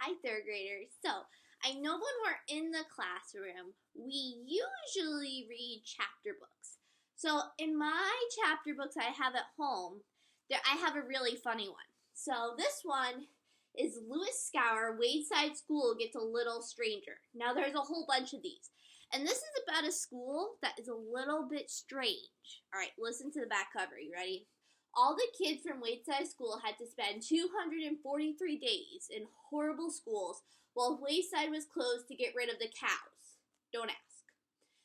Hi, third graders. So, I know when we're in the classroom, we usually read chapter books. So, in my chapter books I have at home, I have a really funny one. So, this one is Lewis Scour, Wayside School Gets a Little Stranger. Now, there's a whole bunch of these. And this is about a school that is a little bit strange. All right, listen to the back cover. You ready? All the kids from Wayside School had to spend 243 days in horrible schools while Wayside was closed to get rid of the cows. Don't ask.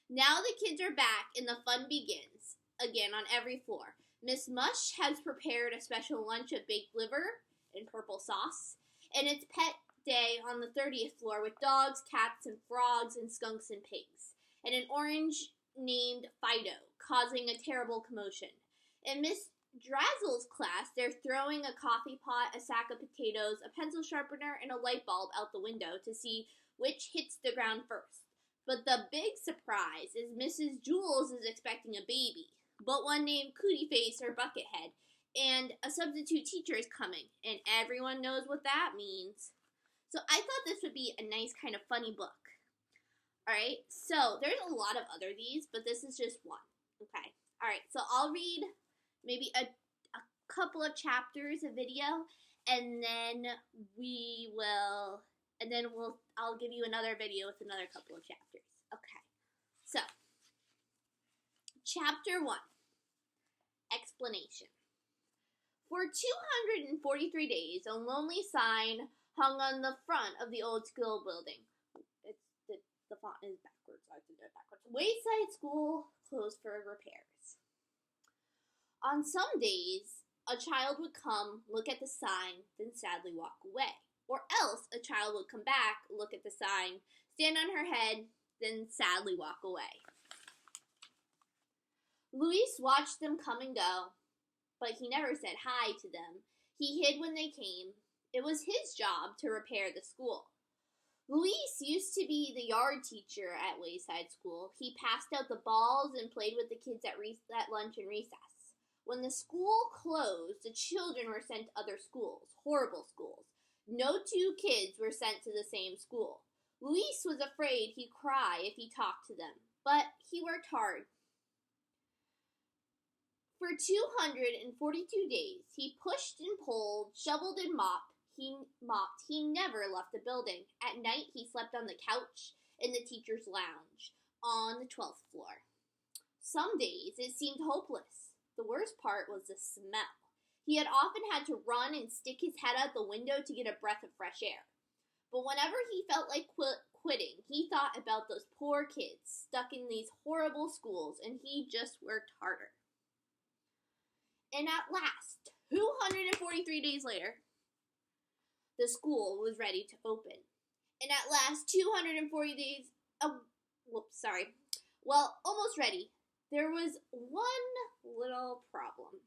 Now the kids are back and the fun begins, again on every floor. Miss Mush has prepared a special lunch of baked liver and purple sauce, and it's pet day on the 30th floor with dogs, cats, and frogs, and skunks and pigs, and an orange named Fido, causing a terrible commotion. And Miss Drazzle's class, they're throwing a coffee pot, a sack of potatoes, a pencil sharpener, and a light bulb out the window to see which hits the ground first. But the big surprise is Mrs. Jules is expecting a baby, but one named Cootie Face or Buckethead, and a substitute teacher is coming, and everyone knows what that means. So I thought this would be a nice kind of funny book. Alright, so there's a lot of other these, but this is just one. Okay, alright, so I'll read maybe a couple of chapters, a video, and then I'll give you another video with another couple of chapters. Okay, so chapter 1, explanation. For 243 days, a lonely sign hung on the front of the old school building. The font is backwards. I have to do it backwards. Wayside School closed for repairs. On some days, a child would come, look at the sign, then sadly walk away. Or else, a child would come back, look at the sign, stand on her head, then sadly walk away. Luis watched them come and go, but he never said hi to them. He hid when they came. It was his job to repair the school. Luis used to be the yard teacher at Wayside School. He passed out the balls and played with the kids at lunch and recess. When the school closed, the children were sent to other schools, horrible schools. No two kids were sent to the same school. Luis was afraid he'd cry if he talked to them, but he worked hard. For 242 days, he pushed and pulled, shoveled and mopped. He never left the building. At night, he slept on the couch in the teacher's lounge on the 12th floor. Some days, it seemed hopeless. The worst part was the smell. He had often had to run and stick his head out the window to get a breath of fresh air. But whenever he felt like quitting, he thought about those poor kids stuck in these horrible schools, and he just worked harder. And at last, 243 days later, the school was ready to open. And at last, 240 days, almost ready. There was one little problem.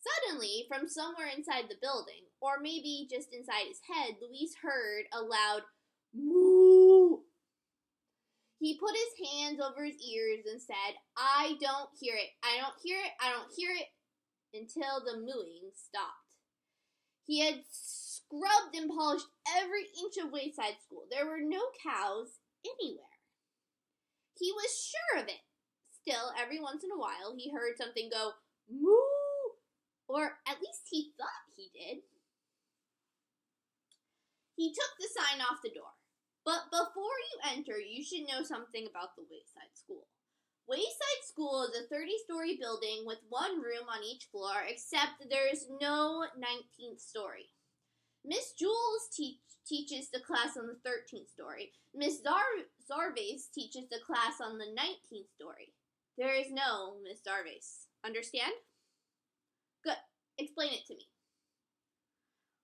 Suddenly, from somewhere inside the building, or maybe just inside his head, Luis heard a loud moo. He put his hands over his ears and said, "I don't hear it. I don't hear it. I don't hear it," until the mooing stopped. He had scrubbed and polished every inch of Wayside School. There were no cows anywhere. He was sure of it. Still, every once in a while, he heard something go, moo, or at least he thought he did. He took the sign off the door. But before you enter, you should know something about the Wayside School. Wayside School is a 30-story building with one room on each floor, except there is no 19th story. Miss Jules teaches the class on the 13th story. Miss Zarvase teaches the class on the 19th story. There is no Miss Zarvase. Understand? Good. Explain it to me.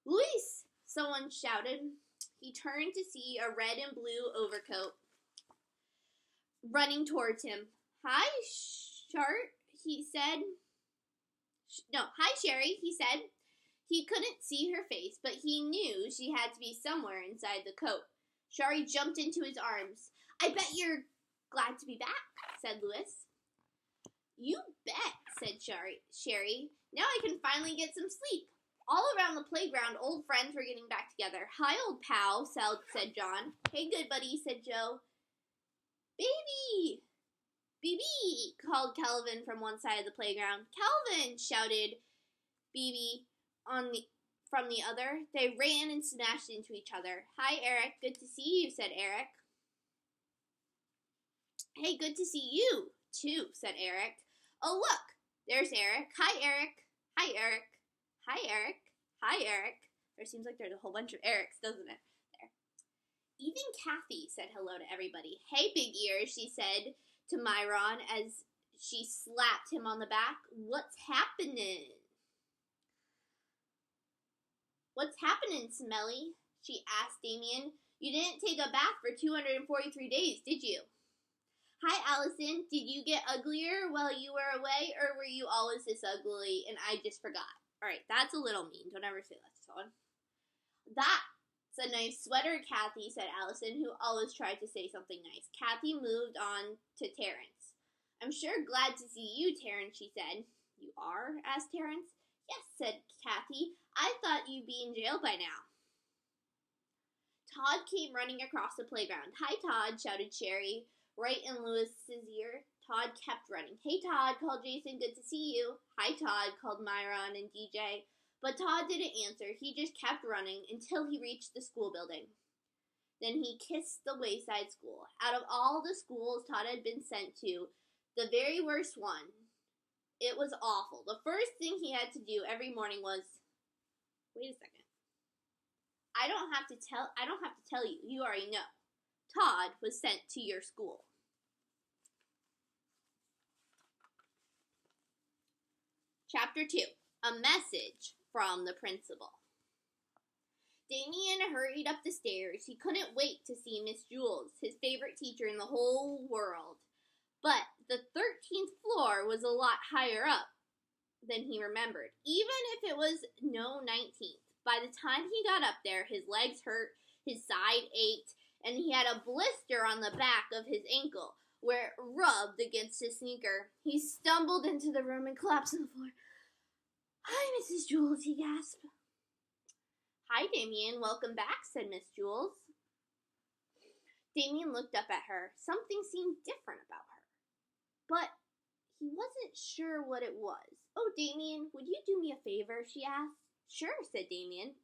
Luis, someone shouted. He turned to see a red and blue overcoat running towards him. "Hi, Shart," he said. "Hi, Sherry," he said. He couldn't see her face, but he knew she had to be somewhere inside the coat. Shari jumped into his arms. "I bet you're glad to be back," said Louis. "You bet," said Sherry. "Now I can finally get some sleep." All around the playground, old friends were getting back together. "Hi, old pal," said John. "Hey, good buddy," said Joe. "Baby! Bebe!" called Calvin from one side of the playground. "Calvin!" shouted Bebe from the other. They ran and smashed into each other. "Hi, Eric. Good to see you," said Eric. "Hey, good to see you, too," said Eric. "Oh, look, there's Eric. Hi, Eric. Hi, Eric. Hi, Eric. Hi, Eric." There seems like there's a whole bunch of Erics, doesn't it? There. Even Kathy said hello to everybody. "Hey, Big Ears," she said to Myron as she slapped him on the back. "What's happening?" "What's happening, Smelly?" she asked Damien. "You didn't take a bath for 243 days, did you?" "Hi, Allison. Did you get uglier while you were away, or were you always this ugly and I just forgot?" All right, that's a little mean. Don't ever say that to someone. "That's a nice sweater, Kathy," said Allison, who always tried to say something nice. Kathy moved on to Terrence. "I'm sure glad to see you, Terrence," she said. "You are?" asked Terrence. "Yes," said Kathy. "I thought you'd be in jail by now." Todd came running across the playground. "Hi, Todd," shouted Sherry right in Lewis's ear. Todd kept running. "Hey, Todd," called Jason. "Good to see you." "Hi, Todd," called Myron and DJ. But Todd didn't answer. He just kept running until he reached the school building. Then he kissed the Wayside School. Out of all the schools Todd had been sent to, the very worst one. It was awful. The first thing he had to do every morning was, wait a second. I don't have to tell you. You already know. Todd was sent to your school. Chapter 2. A Message from the Principal. Damien hurried up the stairs. He couldn't wait to see Miss Jules, his favorite teacher in the whole world. But the 13th floor was a lot higher up than he remembered, even if it was no 19th. By the time he got up there, his legs hurt, his side ached, and he had a blister on the back of his ankle where it rubbed against his sneaker. He stumbled into the room and collapsed on the floor. "Hi, Mrs. Jules," he gasped. "Hi, Damien. Welcome back," said Miss Jules. Damien looked up at her. Something seemed different about her, but he wasn't sure what it was. "Oh, Damien, would you do me a favor?" she asked. "Sure," said Damien.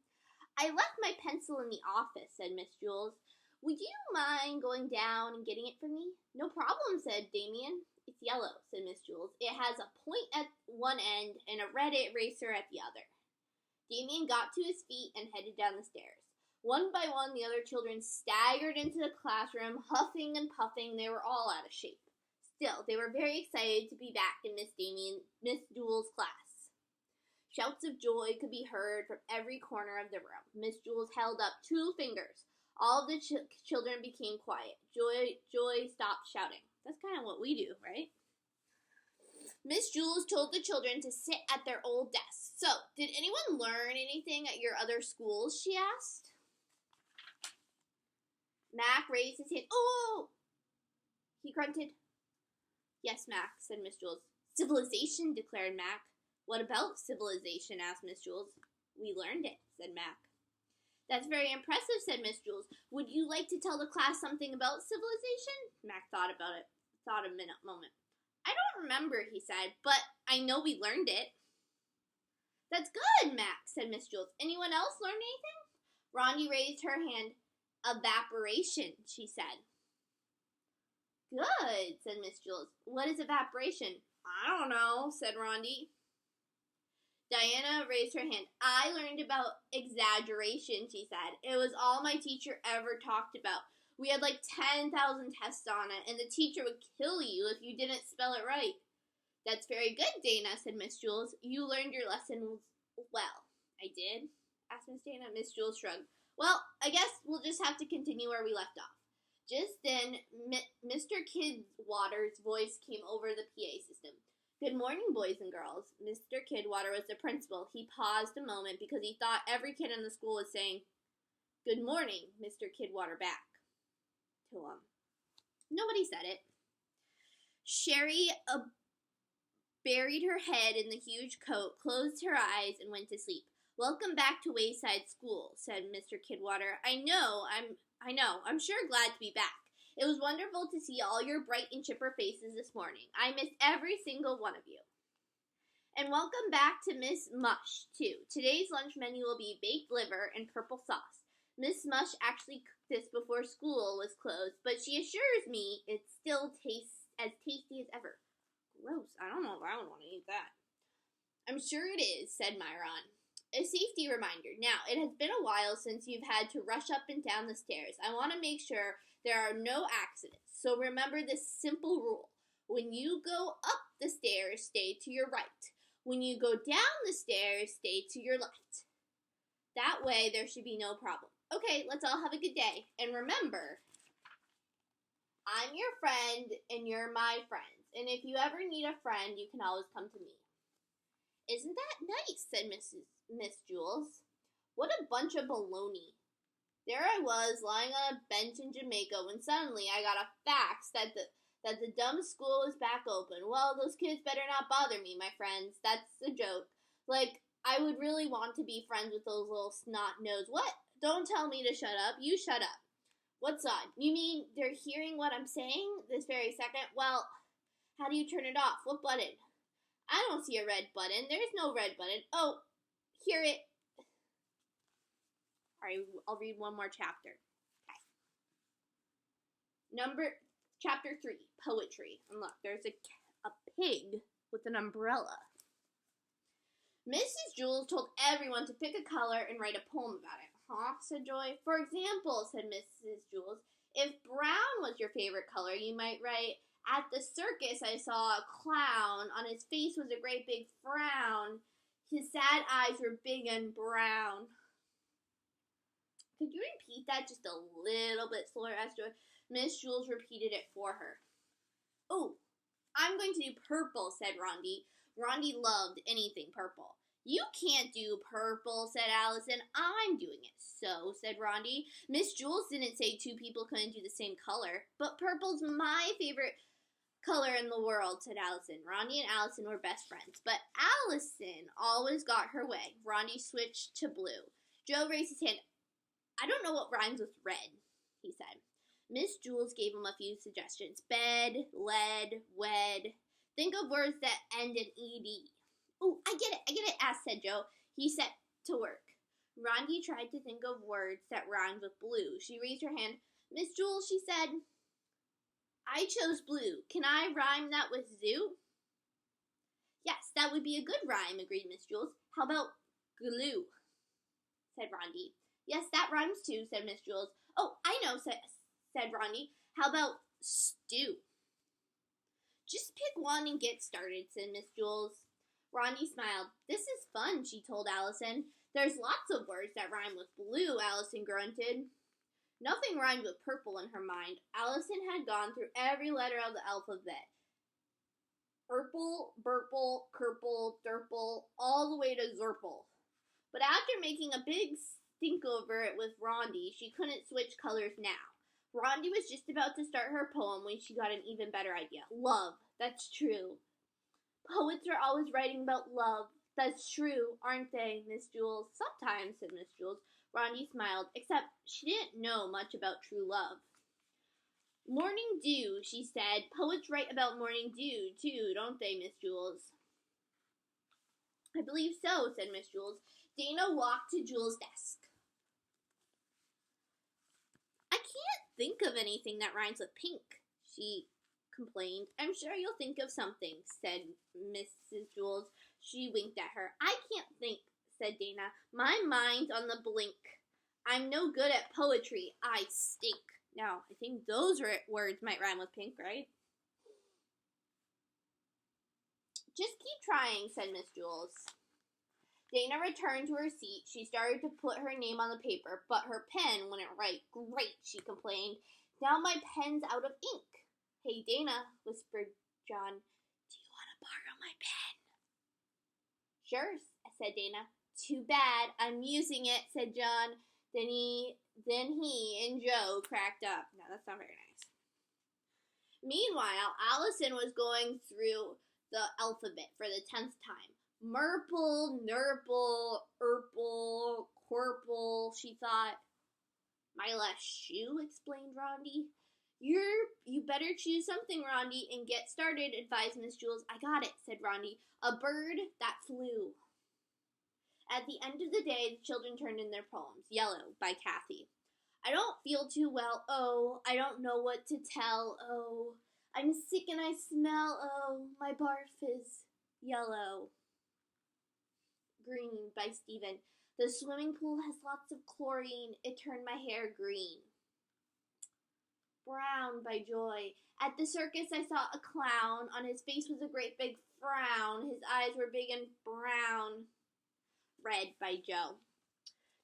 "I left my pencil in the office," said Miss Jules. "Would you mind going down and getting it for me?" "No problem," said Damien. "It's yellow," said Miss Jules. "It has a point at one end and a red eraser at the other." Damien got to his feet and headed down the stairs. One by one, the other children staggered into the classroom, huffing and puffing. They were all out of shape. Still, they were very excited to be back in Miss Jules' class. Shouts of joy could be heard from every corner of the room. Miss Jules held up 2 fingers. All of the children became quiet. Joy stopped shouting. That's kind of what we do, right? Miss Jules told the children to sit at their old desks. "So, did anyone learn anything at your other schools?" she asked. Mac raised his hand. "Oh!" he grunted. "Yes, Mac," said Miss Jules. "Civilization," declared Mac. "What about civilization?" asked Miss Jules. "We learned it," said Mac. "That's very impressive," said Miss Jules. "Would you like to tell the class something about civilization?" Mac thought a moment. "I don't remember," he said, "but I know we learned it." "That's good, Mac," said Miss Jules. "Anyone else learn anything?" Rondi raised her hand. "Evaporation," she said. "Good," said Miss Jules. "What is evaporation?" "I don't know," said Rondi. Diana raised her hand. "I learned about exaggeration," she said. "It was all my teacher ever talked about. We had like 10,000 tests on it, and the teacher would kill you if you didn't spell it right." "That's very good, Dana," said Miss Jules. "You learned your lesson well." "I did?" asked Miss Dana. Miss Jules shrugged. "Well, I guess we'll just have to continue where we left off." Just then, Mr. Kidwater's voice came over the PA system. "Good morning, boys and girls." Mr. Kidwater was the principal. He paused a moment because he thought every kid in the school was saying, "Good morning, Mr. Kidwater," back to him. Nobody said it. Sherry buried her head in the huge coat, closed her eyes, and went to sleep. Welcome back to Wayside School, said Mr. Kidwater. I know, I'm sure glad to be back. It was wonderful to see all your bright and chipper faces this morning. I missed every single one of you. And welcome back to Miss Mush, too. Today's lunch menu will be baked liver and purple sauce. Miss Mush actually cooked this before school was closed, but she assures me it still tastes as tasty as ever. Gross. I don't know if I would want to eat that. I'm sure it is, said Myron. A safety reminder. Now, it has been a while since you've had to rush up and down the stairs. I want to make sure there are no accidents. So remember this simple rule. When you go up the stairs, stay to your right. When you go down the stairs, stay to your left. That way, there should be no problem. Okay, let's all have a good day. And remember, I'm your friend and you're my friend. And if you ever need a friend, you can always come to me. Isn't that nice, said Miss Jules. What a bunch of baloney. There I was, lying on a bench in Jamaica, when suddenly I got a fax that the dumb school was back open. Well, those kids better not bother me, my friends. That's a joke. Like, I would really want to be friends with those little snot-nosed. What? Don't tell me to shut up. You shut up. What's on? You mean they're hearing what I'm saying this very second? Well, how do you turn it off? What button? I don't see a red button. There's no red button. Oh, hear it. All right, I'll read one more chapter. Okay. Chapter 3, Poetry. And look, there's a pig with an umbrella. Mrs. Jules told everyone to pick a color and write a poem about it. Huh? Said Joy. For example, said Mrs. Jules, if brown was your favorite color, you might write, at the circus I saw a clown. On his face was a great big frown. His sad eyes were big and brown. Could you repeat that just a little bit slower, asked Joy? Miss Jules repeated it for her. Oh, I'm going to do purple, said Rondi. Rondi loved anything purple. You can't do purple, said Allison. I'm doing it. So, said Rondi. Miss Jules didn't say two people couldn't do the same color, but purple's my favorite color in the world, said Allison. Rondi and Allison were best friends, but Allison always got her way. Rondi switched to blue. Joe raised his hand. I don't know what rhymes with red, he said. Miss Jules gave him a few suggestions. Bed, lead, wed. Think of words that end in ed. Oh, I get it, said Joe. He set to work. Rondi tried to think of words that rhymed with blue. She raised her hand. Miss Jules, she said, I chose blue. Can I rhyme that with zoo? Yes, that would be a good rhyme, agreed Miss Jules. How about glue? Said Rondi. Yes, that rhymes too, said Miss Jules. Oh, I know, said Rondi. How about stew? Just pick one and get started, said Miss Jules. Rondi smiled. This is fun, she told Allison. There's lots of words that rhyme with blue, Allison grunted. Nothing rhymed with purple in her mind. Allison had gone through every letter of the alphabet. Purple, burple, kerple, derple, all the way to zerple. But after making a big stink over it with Rondi, she couldn't switch colors now. Rondi was just about to start her poem when she got an even better idea. Love. That's true. Poets are always writing about love. That's true, aren't they, Miss Jules? Sometimes, said Miss Jules. Rondi smiled, except she didn't know much about true love. Morning dew, she said. Poets write about morning dew, too, don't they, Miss Jules? I believe so, said Miss Jules. Dana walked to Jules' desk. I can't think of anything that rhymes with pink, she complained. I'm sure you'll think of something, said Mrs. Jules. She winked at her. I can't think, said Dana. My mind's on the blink. I'm no good at poetry. I stink. Now, I think those words might rhyme with pink, right? Just keep trying, said Miss Jules. Dana returned to her seat. She started to put her name on the paper, but her pen wouldn't write. Great, she complained. Now my pen's out of ink. Hey, Dana, whispered John. Do you want to borrow my pen? Sure, said Dana. Too bad. I'm using it, said John. Then he and Joe cracked up. No, that's not very nice. Meanwhile, Allison was going through the alphabet for the 10th time. Murple, nurple, erple, corple, she thought. My left shoe, explained Rondi. You better choose something, Rondi, and get started, advised Miss Jules. I got it, said Rondi. A bird that flew. At the end of the day, the children turned in their poems. Yellow, by Kathy. I don't feel too well, oh. I don't know what to tell, oh. I'm sick and I smell, oh. My barf is yellow. Green, by Stephen. The swimming pool has lots of chlorine. It turned my hair green. Brown, by Joy. At the circus I saw a clown. On his face was a great big frown. His eyes were big and brown. Red, by Joe.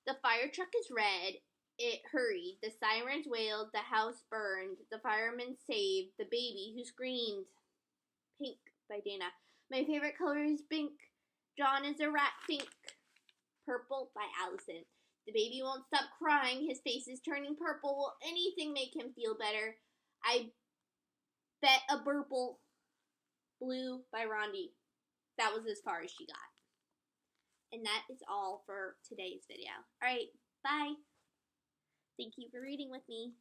The fire truck is red. It hurried. The sirens wailed. The house burned. The firemen saved the baby who screamed. Pink, by Dana. My favorite color is pink. John is a rat pink. Purple, by Allison. The baby won't stop crying. His face is turning purple. Will anything make him feel better? I bet a burple. Blue, by Rondi. That was as far as she got. And that is all for today's video. Alright, bye. Thank you for reading with me.